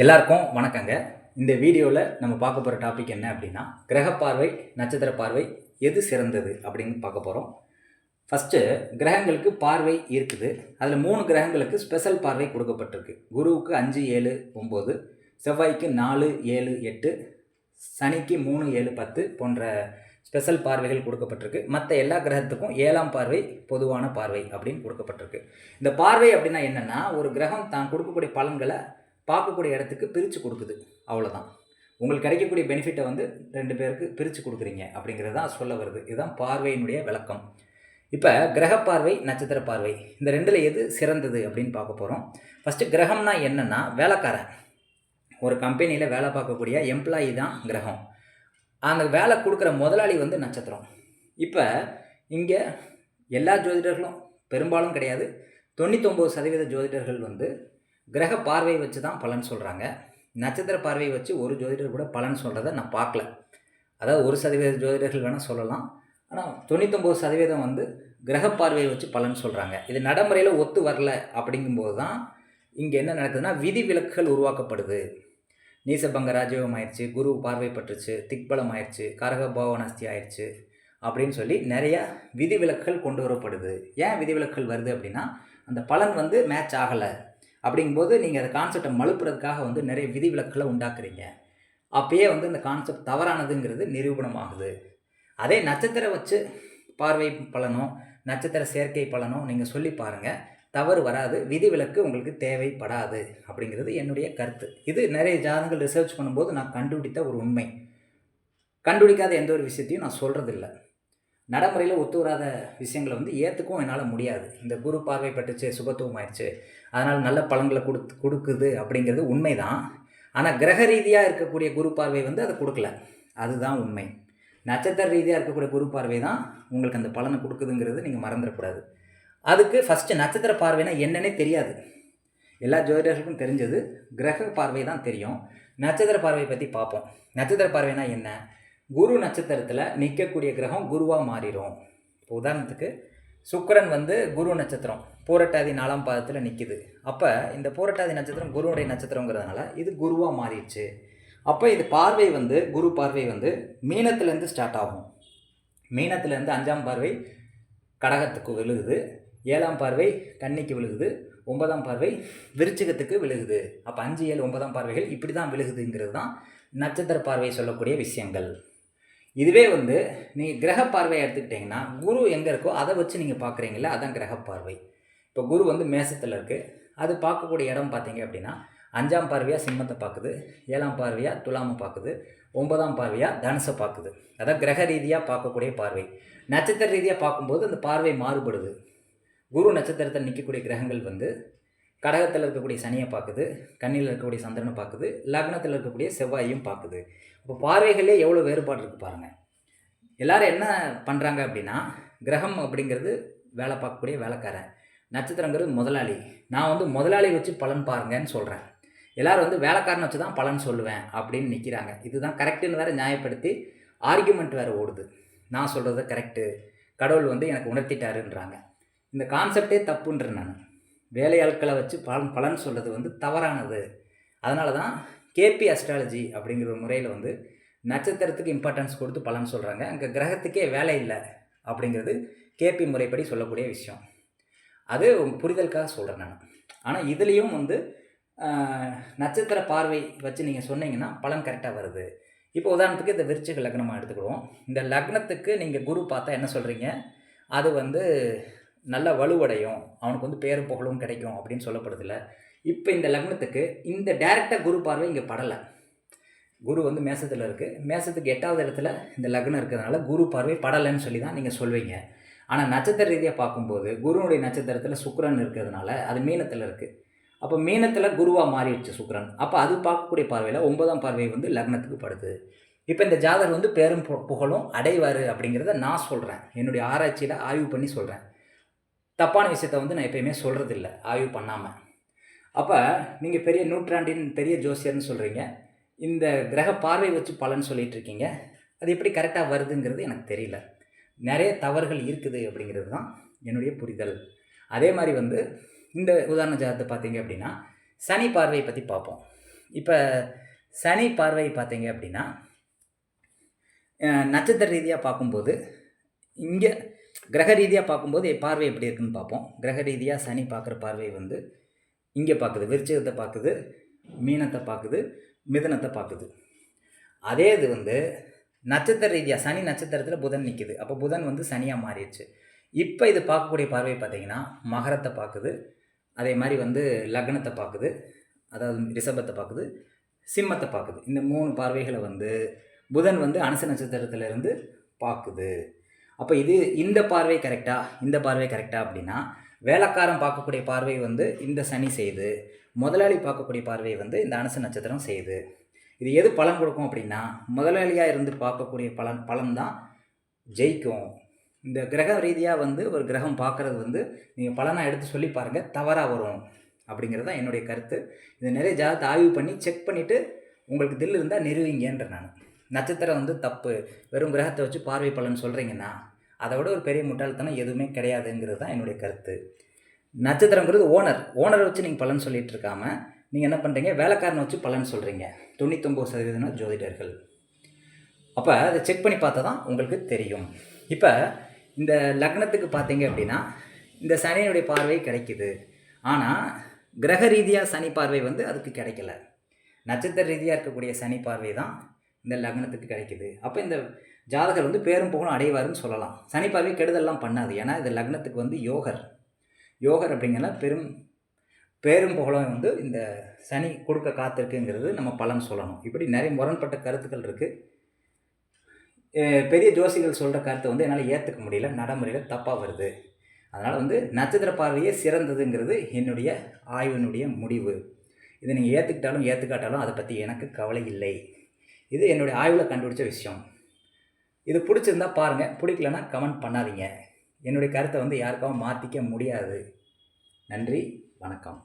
எல்லாருக்கும் வணக்கங்க. இந்த வீடியோவில் நம்ம பார்க்க போகிற டாபிக் என்ன அப்படின்னா, கிரக பார்வை, நட்சத்திர பார்வை எது சிறந்தது அப்படின்னு பார்க்க போகிறோம். ஃபஸ்ட்டு கிரகங்களுக்கு பார்வை இருக்குது. அதில் 3 கிரகங்களுக்கு ஸ்பெஷல் பார்வை கொடுக்கப்பட்டிருக்கு. குருவுக்கு 5, 7, 9, செவ்வாய்க்கு 4, 7, 8, சனிக்கு 3, 7, 10 போன்ற ஸ்பெஷல் பார்வைகள் கொடுக்கப்பட்டிருக்கு. மற்ற எல்லா கிரகத்துக்கும் 7ஆம் பார்வை பொதுவான பார்வை அப்படின்னு கொடுக்கப்பட்டிருக்கு. இந்த பார்வை அப்படின்னா என்னென்னா, ஒரு கிரகம் தான் கொடுக்கக்கூடிய பலன்களை பார்க்கக்கூடிய இடத்துக்கு பிரித்து கொடுக்குது, அவ்வளோதான். உங்களுக்கு கிடைக்கக்கூடிய பெனிஃபிட்டை வந்து 2 பேருக்கு பிரித்து கொடுக்குறீங்க அப்படிங்கிறது தான் சொல்ல வருது. இதுதான் பார்வையினுடைய விளக்கம். இப்போ கிரக பார்வை, நட்சத்திர பார்வை இந்த 2ல் எது சிறந்தது அப்படின்னு பார்க்க போகிறோம். ஃபஸ்ட்டு கிரகம்னா என்னென்னா வேலைக்காரன். ஒரு கம்பெனியில் வேலை பார்க்கக்கூடிய எம்ப்ளாயி தான் கிரகம். அந்த வேலை கொடுக்குற முதலாளி வந்து நட்சத்திரம். இப்போ இங்கே எல்லா ஜோதிடர்களும் பெரும்பாலும் கிடையாது, 99% ஜோதிடர்கள் வந்து கிரக பார்வை வச்சு தான் பலன் சொல்கிறாங்க. நட்சத்திர பார்வை வச்சு ஒரு ஜோதிடர் கூட பலன் சொல்கிறத நான் பார்க்கல. அதாவது 1% ஜோதிடர்கள் வேணால் சொல்லலாம், ஆனால் 99% வந்து கிரக பார்வையை வச்சு பலன் சொல்கிறாங்க. இது நடைமுறையில் ஒத்து வரல. அப்படிங்கும்போது தான் இங்கே என்ன நடக்குதுன்னா, விதி விலக்குகள் உருவாக்கப்படுது. நீசபங்க ராஜயோகம் ஆயிடுச்சு, குரு பார்வை பட்டுருச்சு, திக்பலம் ஆயிடுச்சு, காரகபாவனஸ்தி ஆயிடுச்சு அப்படின்னு சொல்லி நிறையா விதிவிலக்குகள் கொண்டு வரப்படுது. ஏன் விதிவிலக்குகள் வருது அப்படின்னா, அந்த பலன் வந்து மேட்ச் ஆகலை. அப்படிங்கும்போது நீங்கள் அந்த கான்செப்டை மழுப்புறதுக்காக வந்து நிறைய விதிவிலக்குகளை உண்டாக்குறீங்க. அப்பயே வந்து அந்த கான்செப்ட் தவறானதுங்கிறது நிரூபணமாகுது. அதே நட்சத்திரம் வச்சு பார்வை பலனோ நட்சத்திர சேர்க்கை பலனோ நீங்கள் சொல்லி பாருங்கள், தவறு வராது, விதிவிலக்கு உங்களுக்கு தேவைப்படாது அப்படிங்கிறது என்னுடைய கருத்து. இது நிறைய ஜாதகங்கள் ரிசர்ச் பண்ணும்போது நான் கண்டுபிடித்த ஒரு உண்மை. கண்டுபிடிக்காத எந்த ஒரு விஷயத்தையும் நான் சொல்கிறதில்ல. நடைமுறையில் ஒத்து வராத விஷயங்களை வந்து ஏற்றுக்கவும் என்னால் முடியாது. இந்த குரு பார்வை பட்டுச்சு, சுபத்துவம் ஆயிடுச்சு, அதனால் நல்ல பலன்களை கொடுக்குது அப்படிங்கிறது உண்மை தான். ஆனால் கிரக ரீதியாக இருக்கக்கூடிய குரு பார்வை வந்து அதை கொடுக்கல, அதுதான் உண்மை. நட்சத்திர ரீதியாக இருக்கக்கூடிய குரு பார்வை தான் உங்களுக்கு அந்த பலனை கொடுக்குதுங்கிறது நீங்கள் மறந்துடக்கூடாது. அதுக்கு ஃபஸ்ட்டு நட்சத்திர பார்வைனா என்னன்னே தெரியாது. எல்லா ஜோதிடர்களுக்கும் தெரிஞ்சது கிரக பார்வை தான் தெரியும். நட்சத்திர பார்வை பற்றி பார்ப்போம். நட்சத்திர பார்வைனா என்ன? குரு நட்சத்திரத்தில் நிற்கக்கூடிய கிரகம் குருவாக மாறிடும். இப்போ உதாரணத்துக்கு சுக்கிரன் வந்து குரு நட்சத்திரம் பூரட்டாதி 4ஆம் பாதத்தில் நிற்கிது. அப்போ இந்த பூரட்டாதி நட்சத்திரம் குருவுடைய நட்சத்திரங்கிறதுனால இது குருவாக மாறிடுச்சு. அப்போ இது பார்வை வந்து குரு பார்வை வந்து மீனத்துலேருந்து ஸ்டார்ட் ஆகும். மீனத்துலேருந்து 5ஆம் பார்வை கடகத்துக்கு விழுகுது, 7ஆம் பார்வை கன்னிக்கு விழுகுது, 9ஆம் பார்வை விருச்சிகத்துக்கு விழுகுது. அப்போ 5, 7, 9ஆம் பார்வைகள் இப்படி தான் விழுகுதுங்கிறது தான் நட்சத்திர பார்வை சொல்லக்கூடிய விஷயங்கள். இதுவே வந்து நீங்கள் கிரக பார்வையை எடுத்துக்கிட்டிங்கன்னா, குரு எங்கே இருக்கோ அதை வச்சு நீங்கள் பார்க்குறீங்களா, அதான் கிரக பார்வை. இப்போ குரு வந்து மேசத்தில் இருக்குது, அது பார்க்கக்கூடிய இடம் பார்த்தீங்க அப்படின்னா 5ஆம் பார்வையாக சிம்மத்தை பார்க்குது, 7ஆம் பார்வையாக துலாமை பார்க்குது, 9ஆம் பார்வையாக தனுசை பார்க்குது. அதான் கிரக ரீதியாக பார்க்கக்கூடிய பார்வை. நட்சத்திர ரீதியாக பார்க்கும்போது அந்த பார்வை மாறுபடுது. குரு நட்சத்திரத்தில் நிற்கக்கூடிய கிரகங்கள் வந்து கடகத்தில் இருக்கக்கூடிய சனியை பார்க்குது, கன்னியில் இருக்கக்கூடிய சந்திரனை பார்க்குது, லக்னத்தில் இருக்கக்கூடிய செவ்வாயையும் பார்க்குது. இப்போ பார்வைகளே எவ்வளோ வேறுபாடு இருக்குது பாருங்கள். எல்லோரும் என்ன பண்ணுறாங்க அப்படின்னா, கிரகம் அப்படிங்கிறது வேலை பார்க்கக்கூடிய வேலைக்காரன், நட்சத்திரங்கிறது முதலாளி. நான் வந்து முதலாளி வச்சு பலன் பாருங்கன்னு சொல்கிறேன். எல்லோரும் வந்து வேலைக்காரனை வச்சு தான் பலன் சொல்லுவேன் அப்படின்னு நிற்கிறாங்க. இதுதான் கரெக்டுன்னு வேறு நியாயப்படுத்தி ஆர்கியூமெண்ட் வேறு ஓடுது. நான் சொல்கிறது கரெக்டு, கடவுள் வந்து எனக்கு உணர்த்திட்டாருன்றாங்க. இந்த கான்செப்டே தப்புன்றேன் நான். வேலையாட்களை வச்சு பலன் சொல்கிறது வந்து தவறானது. அதனால தான் கேபி அஸ்ட்ராலஜி அப்படிங்கிற ஒரு முறையில் வந்து நட்சத்திரத்துக்கு இம்பார்ட்டன்ஸ் கொடுத்து பலன் சொல்கிறாங்க. அங்கே கிரகத்துக்கே வேலை இல்லை அப்படிங்கிறது கேபி முறைப்படி சொல்லக்கூடிய விஷயம். அது புரிதலுக்காக சொல்கிறேன் நான். ஆனால் இதுலேயும் வந்து நட்சத்திர பார்வை வச்சு நீங்கள் சொன்னீங்கன்னா பலன் கரெக்டாக வருது. இப்போ உதாரணத்துக்கு இந்த விருச்சிக லக்னமாக எடுத்துக்கிடுவோம். இந்த லக்னத்துக்கு நீங்கள் குரு பார்த்தா என்ன சொல்கிறீங்க, அது வந்து நல்ல வலுவடையும், அவனுக்கு வந்து பேரும் புகழும் கிடைக்கும் அப்படின்னு சொல்லப்படுதில்ல. இப்போ இந்த லக்னத்துக்கு இந்த டைரெக்டாக குரு பார்வை இங்கே படலை. குரு வந்து மேசத்தில் இருக்குது, மேசத்துக்கு 8வது இடத்துல இந்த லக்னம் இருக்கிறதுனால குரு பார்வை படலைன்னு சொல்லி தான் நீங்கள் சொல்வீங்க. ஆனால் நட்சத்திர ரீதியாக பார்க்கும்போது குருனுடைய நட்சத்திரத்தில் சுக்கிரன் இருக்கிறதுனால அது மீனத்தில் இருக்குது. அப்போ மீனத்தில் குருவாக மாறிடுச்சு சுக்கிரன். அப்போ அது பார்க்கக்கூடிய பார்வையில் 9ஆம் பார்வை வந்து லக்னத்துக்கு படுது. இப்போ இந்த ஜாதகர் வந்து பேரும் புகழும் அடைவார் அப்படிங்கிறத நான் சொல்கிறேன். என்னுடைய ஆராய்ச்சியில் ஆய்வு பண்ணி சொல்கிறேன். தப்பான விஷயத்த வந்து நான் எப்பயுமே சொல்கிறதில்ல ஆய்வு பண்ணாமல். அப்போ நீங்கள் பெரிய நூற்றாண்டின் பெரிய ஜோசியர்னு சொல்கிறீங்க, இந்த கிரக பார்வை வச்சு பலன் சொல்லிகிட்டு இருக்கீங்க. அது எப்படி கரெக்டாக வருதுங்கிறது எனக்கு தெரியல. நிறைய தவறுகள் இருக்குது அப்படிங்கிறது தான் என்னுடைய புரிதல். அதே மாதிரி வந்து இந்த உதாரண ஜாதகத்தை பார்த்தீங்க அப்படின்னா, சனி பார்வையை பற்றி பார்ப்போம். இப்போ சனி பார்வை பார்த்தீங்க அப்படின்னா நட்சத்திர ரீதியாக பார்க்கும்போது இங்கே கிரக ரீதியாக பார்க்கும்போது பார்வை எப்படி இருக்குன்னு பார்ப்போம். கிரக ரீதியாக சனி பார்க்குற பார்வை வந்து இங்கே பார்க்குது, விருச்சிகத்தை பார்க்குது, மீனத்தை பார்க்குது, மிதுனத்தை பார்க்குது. அதே இது வந்து நட்சத்திர ரீதியாக சனி நட்சத்திரத்தில் புதன் நிற்கிது. அப்போ புதன் வந்து சனியாக மாறிடுச்சு. இப்போ இது பார்க்கக்கூடிய பார்வை பார்த்தீங்கன்னா மகரத்தை பார்க்குது, அதே மாதிரி வந்து லக்னத்தை பார்க்குது, அதாவது ரிஷபத்தை பார்க்குது, சிம்மத்தை பார்க்குது. இந்த 3 பார்வைகளை வந்து புதன் வந்து அனுச நட்சத்திரத்திலிருந்து பார்க்குது. அப்போ இந்த பார்வை கரெக்டா, இந்த பார்வை கரெக்டா அப்படின்னா வேலைக்காரன் பார்க்கக்கூடிய பார்வை வந்து இந்த சனி செய்யுது, முதலாளி பார்க்கக்கூடிய பார்வை வந்து இந்த அனுச நட்சத்திரம் செய்யுது. இது எது பலன் கொடுக்கும் அப்படின்னா முதலாளியாக இருந்து பார்க்கக்கூடிய பலன் தான் ஜெயிக்கும். இந்த கிரக ரீதியாக வந்து ஒரு கிரகம் பார்க்குறது வந்து நீங்கள் பலனாக எடுத்து சொல்லி பாருங்கள், தவறாக வரும் அப்படிங்கிறது தான் என்னுடைய கருத்து. இது நிறைய ஜாதகத்தை ஆய்வு பண்ணி செக் பண்ணிவிட்டு உங்களுக்கு தில் இருந்தால் நிறுவிங்கன்ற நான். நட்சத்திரம் வந்து தப்பு, வெறும் கிரகத்தை வச்சு பார்வை பலன் சொல்கிறீங்கன்னா அதை விட ஒரு பெரிய முட்டாள்தனம் எதுவுமே கிடையாதுங்கிறது தான் என்னுடைய கருத்து. நட்சத்திரங்கிறது ஓனரை வச்சு நீங்கள் பலன் சொல்லிகிட்டு இருக்காமல் நீங்கள் என்ன பண்ணுறீங்க, வேலைக்காரனை வச்சு பலன் சொல்கிறீங்க. 99% ஜோதிடர்கள். அப்போ அதை செக் பண்ணி பார்த்தா தான் உங்களுக்கு தெரியும். இப்போ இந்த லக்னத்துக்கு பார்த்தீங்க அப்படின்னா இந்த சனியினுடைய பார்வை கிடைக்குது, ஆனால் கிரக ரீதியாக சனி பார்வை வந்து அதுக்கு கிடைக்கல. நட்சத்திர ரீதியாக இருக்கக்கூடிய சனி பார்வை தான் இந்த லக்னத்துக்கு கிடைக்குது. அப்போ இந்த ஜாதகர் வந்து பேரும் புகழும் அடைவாருன்னு சொல்லலாம். சனி பார்வை கெடுதல்லாம் பண்ணாது, ஏன்னா இந்த லக்னத்துக்கு வந்து யோகர் அப்படிங்கிற பேரும் புகழும் வந்து இந்த சனி கொடுக்க காத்திருக்குங்கிறது நம்ம பலன் சொல்லணும். இப்படி நிறைய முரண்பட்ட கருத்துக்கள் இருக்குது. பெரிய ஜோசிகள் சொல்கிற கருத்தை வந்து என்னால் ஏற்றுக்க முடியல, நடைமுறையில் தப்பாக வருது. அதனால் வந்து நட்சத்திர பார்வையே சிறந்ததுங்கிறது என்னுடைய ஆய்வினுடைய முடிவு. இதை நீங்கள் ஏற்றுக்கிட்டாலும் ஏற்றுக்காட்டாலும் அதை பற்றி எனக்கு கவலை இல்லை. இது என்னுடைய ஆய்வில் கண்டுபிடிச்ச விஷயம். இது பிடிச்சிருந்தா பாருங்கள், பிடிக்கலன்னா கமெண்ட் பண்ணாதீங்க. என்னுடைய கருத்தை வந்து யாருக்காகவும் மாற்றிக்க முடியாது. நன்றி, வணக்கம்.